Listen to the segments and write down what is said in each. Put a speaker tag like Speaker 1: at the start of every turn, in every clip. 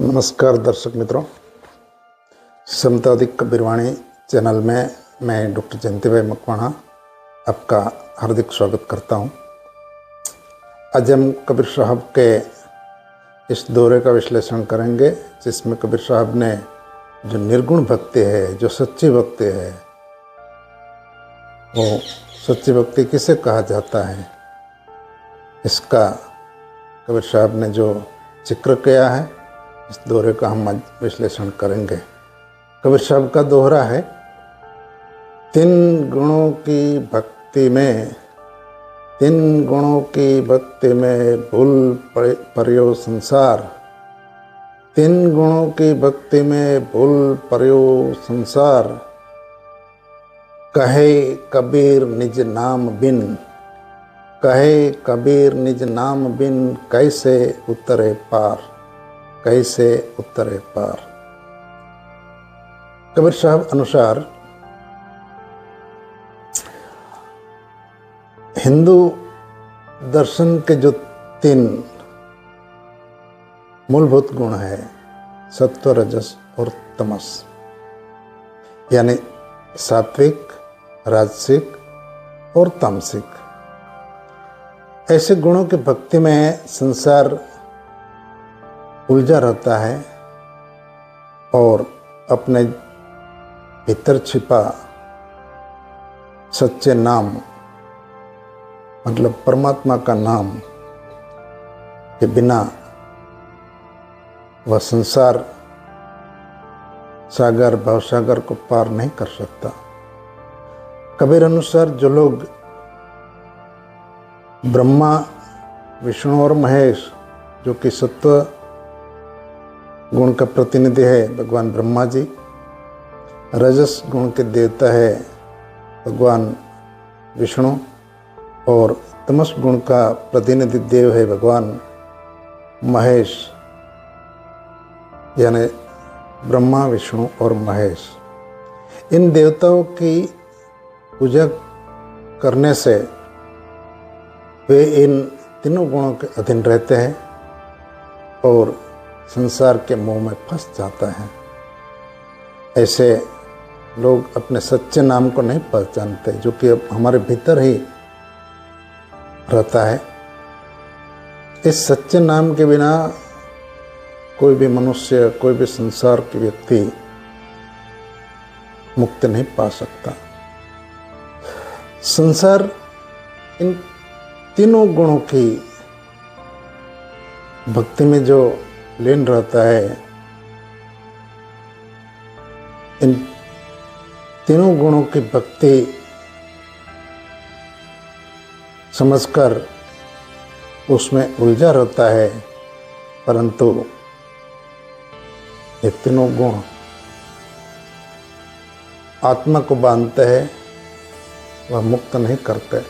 Speaker 1: नमस्कार दर्शक मित्रों, समताधिक कबीरवाणी चैनल में मैं डॉक्टर जयंती भाई मकवाणा आपका हार्दिक स्वागत करता हूं। आज हम कबीर साहब के इस दौरे का विश्लेषण करेंगे जिसमें कबीर साहब ने जो निर्गुण भक्ति है, जो सच्ची भक्ति है, वो सच्ची भक्ति किसे कहा जाता है, इसका कबीर साहब ने जो जिक्र किया है, इस दोहरे का हम आज विश्लेषण करेंगे। कबीर साहब का दोहरा है, तीन गुणों की भक्ति में, तीन गुणों की भक्ति में भूल पर्यो संसार, तीन गुणों की भक्ति में भूल पर्यो संसार, कहे कबीर निज नाम बिन, कहे कबीर निज नाम बिन कैसे उतरे पार, कैसे उतरे पार। कबीर साहब अनुसार हिंदू दर्शन के जो तीन मूलभूत गुण है, सत्व, रजस और तमस, यानी सात्विक, राजसिक और तामसिक, ऐसे गुणों की भक्ति में संसार उलझा रहता है और अपने भीतर छिपा सच्चे नाम, मतलब परमात्मा का नाम के बिना वह संसार सागर, भवसागर को पार नहीं कर सकता। कबीर अनुसार जो लोग ब्रह्मा, विष्णु और महेश, जो कि सत्व गुण का प्रतिनिधि है भगवान ब्रह्मा जी, रजस गुण के देवता है भगवान विष्णु और तमस गुण का प्रतिनिधि देव है भगवान महेश, यानी ब्रह्मा, विष्णु और महेश। इन देवताओं की पूजा करने से वे इन तीनों गुणों के अधीन रहते हैं और संसार के मोह में फंस जाता है। ऐसे लोग अपने सच्चे नाम को नहीं पहचानते, जो कि अब हमारे भीतर ही रहता है। इस सच्चे नाम के बिना कोई भी मनुष्य, कोई भी संसार के व्यक्ति मुक्ति नहीं पा सकता। संसार इन तीनों गुणों की भक्ति में जो लीन रहता है, इन तीनों गुणों की भक्ति समझकर उसमें उलझा रहता है, परंतु ये तीनों गुण आत्मा को बांधते हैं, वह मुक्त नहीं करते।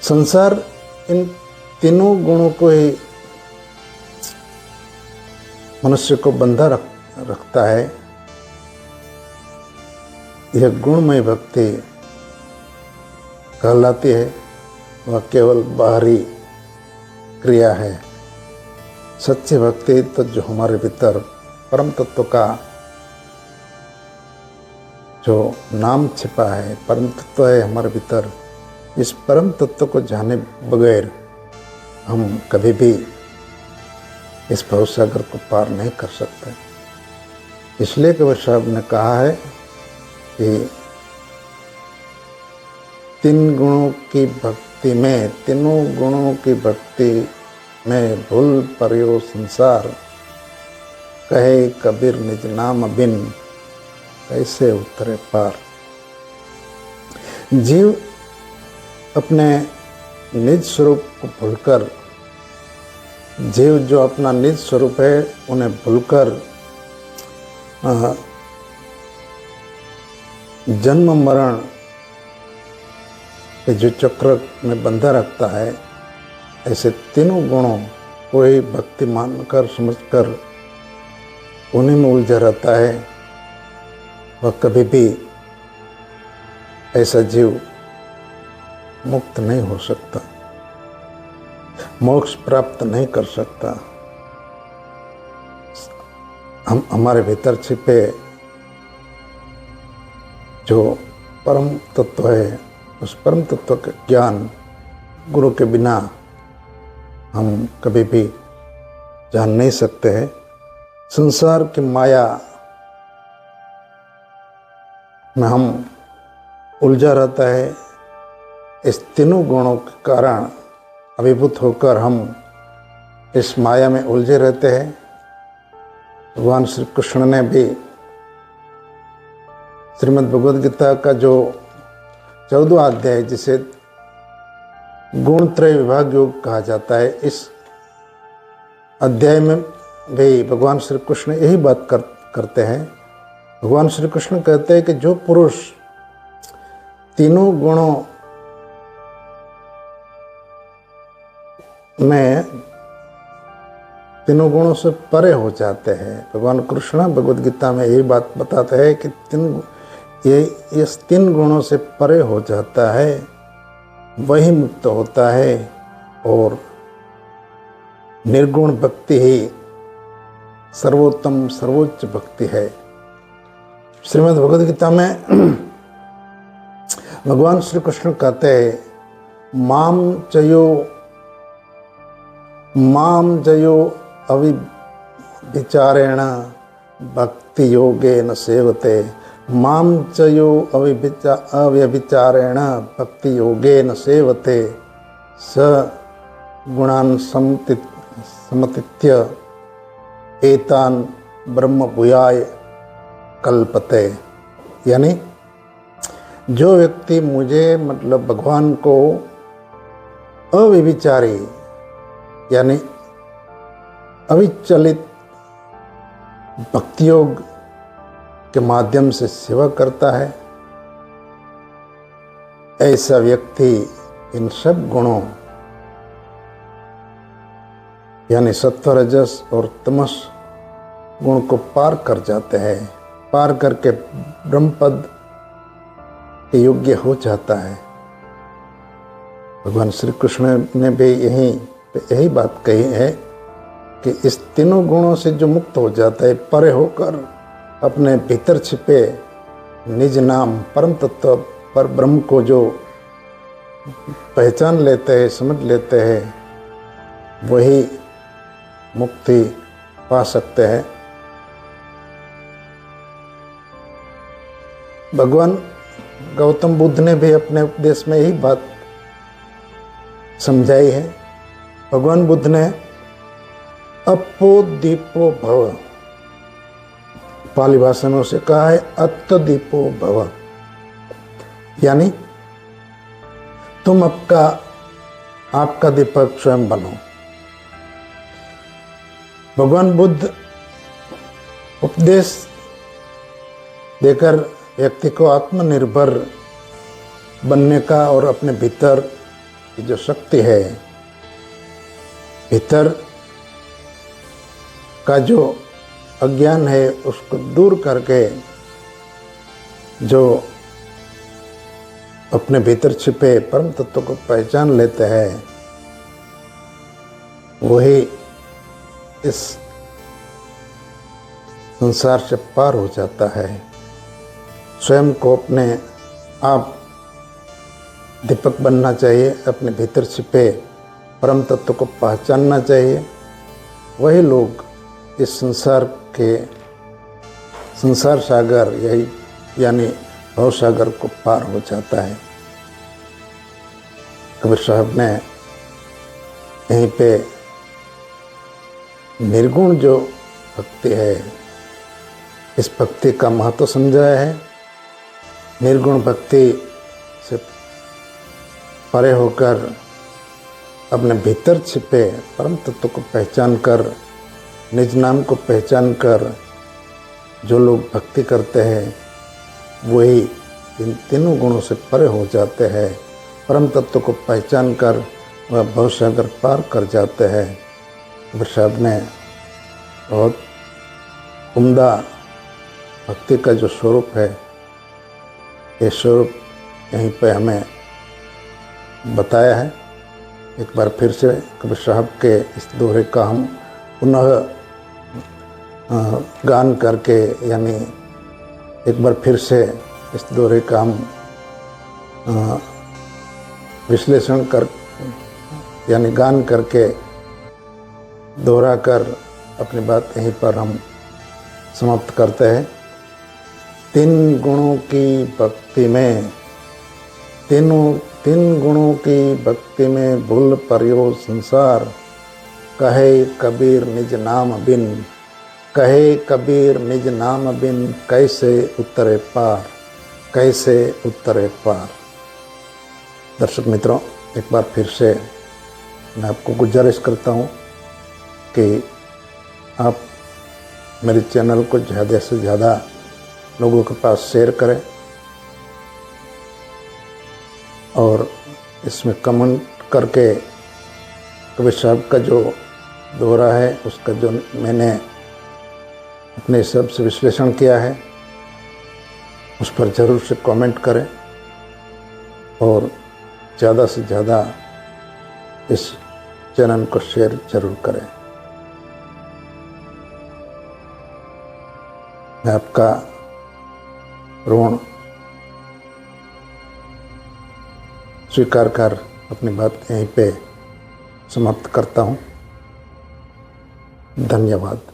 Speaker 1: संसार इन तीनों गुणों को ही मनुष्य को बंधा रखता है। यह गुणमय भक्ति कहलाती है, वह केवल बाहरी क्रिया है। सच्ची भक्ति तो जो हमारे भीतर परम तत्व का जो नाम छिपा है, परम तत्व है हमारे भीतर, इस परम तत्व को जाने बगैर हम कभी भी इस भवसागर को पार नहीं कर सकते। इसलिए कबीर साहब ने कहा है कि तीन गुणों की भक्ति में, तीनों गुणों की भक्ति में भूल पर्यो संसार, कहे कबीर निज नाम बिन कैसे उतरे पार। जीव अपने निज स्वरूप को भूलकर, जीव जो अपना निज स्वरूप है उन्हें भूलकर जन्म मरण के जो चक्र में बंधा रखता है, ऐसे तीनों गुणों को ही भक्ति मानकर, समझकर उन्हीं में उलझा रहता है। वह कभी भी ऐसा जीव मुक्त नहीं हो सकता, मोक्ष प्राप्त नहीं कर सकता। हम हमारे भीतर छिपे जो परम तत्व है, उस परम तत्व का ज्ञान गुरु के बिना हम कभी भी जान नहीं सकते हैं। संसार की माया में हम उलझा रहता है। इस तीनों गुणों के कारण अभिभूत होकर हम इस माया में उलझे रहते हैं। भगवान श्री कृष्ण ने भी श्रीमद् भगवद गीता का जो 14वां अध्याय, जिसे गुणत्रय विभाग योग कहा जाता है, इस अध्याय में भी भगवान श्री कृष्ण यही बात करते हैं। भगवान श्री कृष्ण कहते हैं कि जो पुरुष तीनों गुणों में, तीनों गुणों से परे हो जाते हैं, भगवान कृष्ण भगवद गीता में यही बात बताते हैं कि इस तीन गुणों से परे हो जाता है, वही मुक्त होता है और निर्गुण भक्ति ही सर्वोत्तम सर्वोच्च भक्ति है। श्रीमद् भगवद गीता में भगवान श्री कृष्ण कहते हैं, माम जयो अविचारेण भक्ति योगेन सेवते, माम चयो अव्यभिचारेण भक्ति योगेन सेवते, स गुणान् समतीत्य एतान ब्रह्म भूयाय कल्पते। यानी जो व्यक्ति मुझे, मतलब भगवान को अविचारी यानी अविचलित भक्ति योग के माध्यम से सेवा करता है, ऐसा व्यक्ति इन सब गुणों यानी सत्व, रजस और तमस गुण को पार कर जाते हैं, पार करके ब्रह्मपद के योग्य हो जाता है। भगवान श्री कृष्ण ने भी यही बात कही है कि इस तीनों गुणों से जो मुक्त हो जाता है, परे होकर अपने भीतर छिपे निज नाम परम तत्व पर ब्रह्म को जो पहचान लेते हैं, समझ लेते हैं, वही मुक्ति पा सकते हैं। भगवान गौतम बुद्ध ने भी अपने उपदेश में यही बात समझाई है। भगवान बुद्ध ने अपो दीपो भव, पाली भाषा में उसे कहा है अत्तदीपो भव, यानी तुम आपका दीपक स्वयं बनो। भगवान बुद्ध उपदेश देकर व्यक्ति को आत्मनिर्भर बनने का और अपने भीतर की जो शक्ति है, भीतर का जो अज्ञान है, उसको दूर करके जो अपने भीतर छिपे परम तत्व को पहचान लेते हैं, वही इस संसार से पार हो जाता है। स्वयं को अपने आप दीपक बनना चाहिए, अपने भीतर छिपे परम तत्व को पहचानना चाहिए। वही लोग इस संसार सागर यानी भव सागर को पार हो जाता है। कबीर साहब ने यहीं पे निर्गुण जो भक्ति है, इस भक्ति का महत्व समझाया है। निर्गुण भक्ति से परे होकर अपने भीतर छिपे परम तत्व को पहचान कर, निज नाम को पहचान कर जो लोग भक्ति करते हैं, वही इन तीनों गुणों से परे हो जाते हैं। परम तत्व को पहचान कर वह भवसागर पार कर जाते हैं। कबीर साहब ने बहुत उम्दा भक्ति का जो स्वरूप है, ये स्वरूप यहीं पे हमें बताया है। एक बार फिर से कबीर साहब के इस दोहे का हम पुनः गान करके, यानी एक बार फिर से इस दोहरे का हम विश्लेषण कर, यानी गान करके दोहरा कर अपनी बात यहीं पर हम समाप्त करते हैं। तीन गुणों की भक्ति में, तीन गुणों की भक्ति में भूल पर्यो संसार, कहे कबीर निज नाम बिन, कहे कबीर निज नाम बिन, कैसे उतरे पार, कैसे उतरे पार। दर्शक मित्रों, एक बार फिर से मैं आपको गुजारिश करता हूँ कि आप मेरे चैनल को ज़्यादा से ज़्यादा लोगों के पास शेयर करें और इसमें कमेंट करके कबीर साहब का जो दोहरा है उसका जो मैंने अपने हिसाब से विश्लेषण किया है उस पर ज़रूर से कमेंट करें और ज़्यादा से ज़्यादा इस चैनल को शेयर जरूर करें। मैं आपका ऋण स्वीकार कर अपनी बात यहीं पे समाप्त करता हूँ। धन्यवाद।